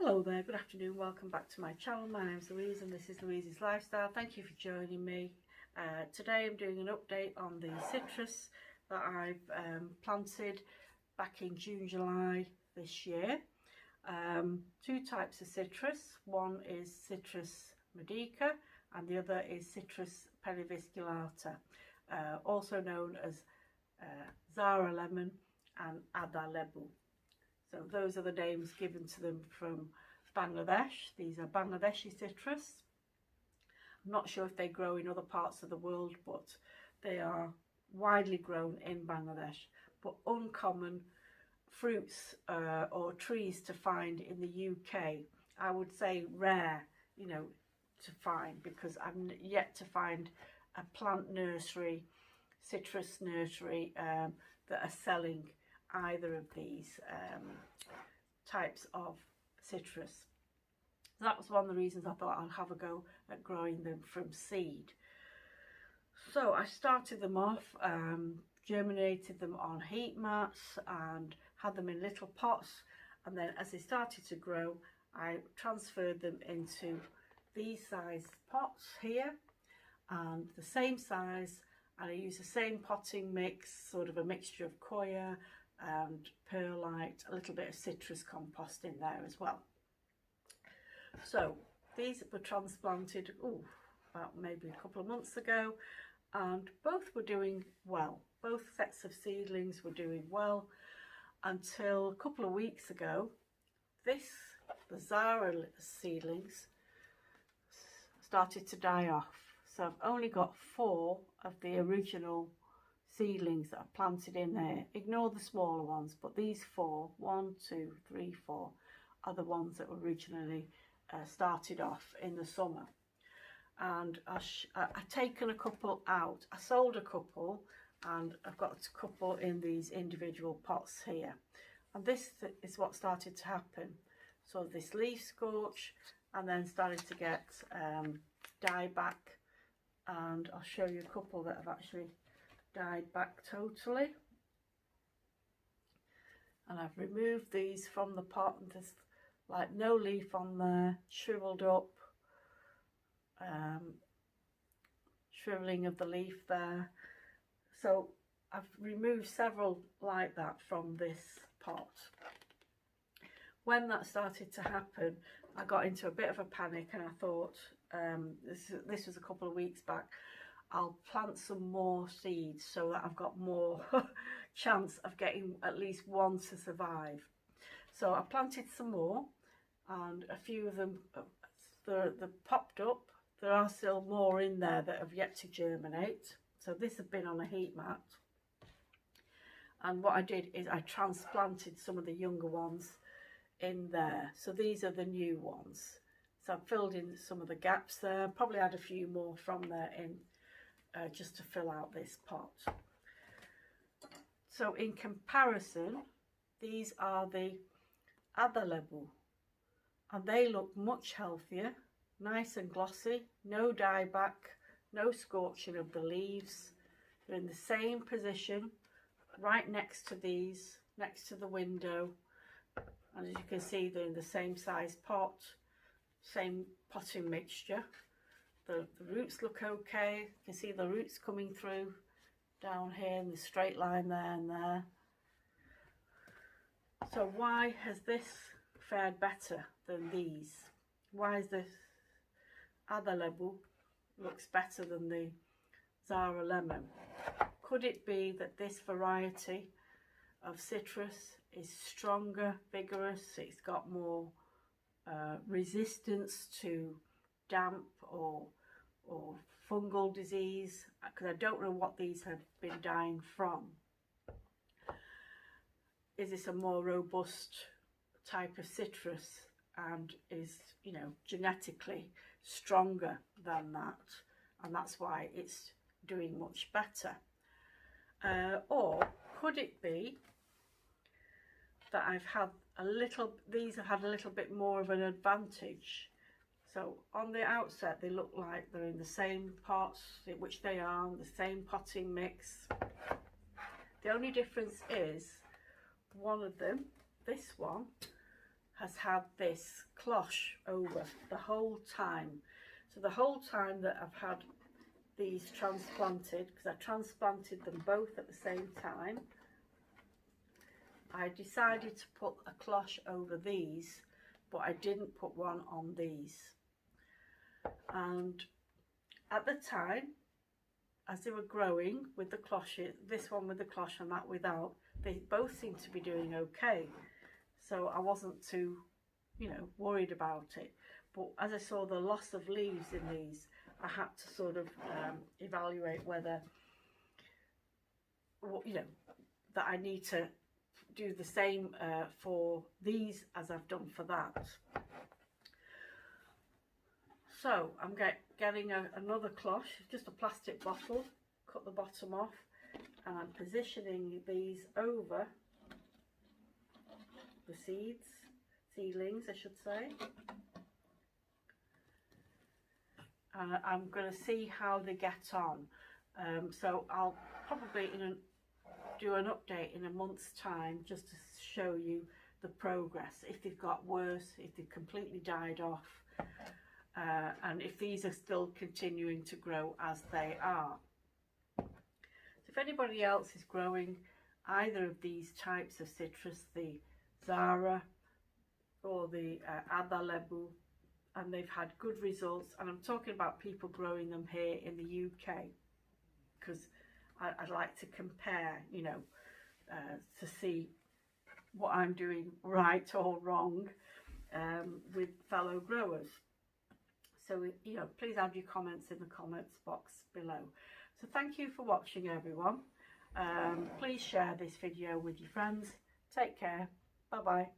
Hello there, good afternoon, welcome back to my channel. My name's Louise and this is Louise's Lifestyle. Thank you for joining me. Today I'm doing an update on the citrus that I've planted back in June, July this year. Two types of citrus. One is Citrus medica and the other is Citrus perivisculata, also known as Zara lemon and Ada lebu. So those are the names given to them from Bangladesh. These are Bangladeshi citrus. I'm not sure if they grow in other parts of the world, but they are widely grown in Bangladesh. But uncommon fruits or trees to find in the UK. I would say rare, to find, because I've yet to find a plant nursery, citrus nursery that are selling either of these types of citrus. That was one of the reasons I thought I'd have a go at growing them from seed. So I started them off, germinated them on heat mats and had them in little pots, and then as they started to grow I transferred them into these size pots here, and the same size, and I use the same potting mix, sort of a mixture of coir and perlite, a little bit of citrus compost in there as well. So these were transplanted about maybe a couple of months ago, and both were doing well. Both sets of seedlings were doing well until a couple of weeks ago. The Zara seedlings started to die off. So I've only got 4 of the original seedlings that are planted in there. Ignore the smaller ones, but these 4, 1, 2, 3, 4 are the ones that originally started off in the summer. And I've taken a couple out. I sold a couple and I've got a couple in these individual pots here, and this is what started to happen. So this leaf scorch and then started to get die back, and I'll show you a couple that have actually died back totally. And I've removed these from the pot, and there's like no leaf on there, shriveled up, shriveling of the leaf there. So I've removed several like that from this pot. When that started to happen, I got into a bit of a panic, and I thought, this was a couple of weeks back, I'll plant some more seeds so that I've got more chance of getting at least one to survive. So I planted some more, and a few of them they're popped up. There are still more in there that have yet to germinate. So this has been on a heat mat, and what I did is I transplanted some of the younger ones in there. So these are the new ones. So I've filled in some of the gaps there, probably add a few more from there in just to fill out this pot. So in comparison, these are the Ada lebu, and they look much healthier, nice and glossy, no dieback, no scorching of the leaves. They're in the same position, right next to these, next to the window, and as you can see they're in the same size pot, same potting mixture. The roots look okay. You can see the roots coming through down here in the straight line there and there. So why has this fared better than these? Why is this Ada lebu looks better than the Zara lemon? Could it be that this variety of citrus is stronger, vigorous, it's got more resistance to damp or fungal disease? Because I don't know what these have been dying from. Is this a more robust type of citrus and is, genetically stronger than that, and that's why it's doing much better? Or could it be that these have had a little bit more of an advantage? So on the outset they look like they're in the same pots, which they are, the same potting mix. The only difference is one of them, this one, has had this cloche over the whole time. So the whole time that I've had these transplanted, because I transplanted them both at the same time, I decided to put a cloche over these, but I didn't put one on these. And at the time, as they were growing with the cloche, this one with the cloche and that without, they both seemed to be doing okay. So I wasn't too, you know, worried about it. But as I saw the loss of leaves in these, I had to sort of evaluate whether, you know, that I need to do the same for these as I've done for that. So I'm getting another cloche, just a plastic bottle, cut the bottom off, and I'm positioning these over the seedlings I should say. And I'm going to see how they get on. So I'll probably do an update in a month's time just to show you the progress, if they've got worse, if they've completely died off, and if these are still continuing to grow as they are. So if anybody else is growing either of these types of citrus, the Zara or the Adalebu, and they've had good results, and I'm talking about people growing them here in the UK, because I'd like to compare, you know, to see what I'm doing right or wrong with fellow growers. So, you know, please add your comments in the comments box below. So thank you for watching, everyone. Please share this video with your friends. Take care. Bye bye.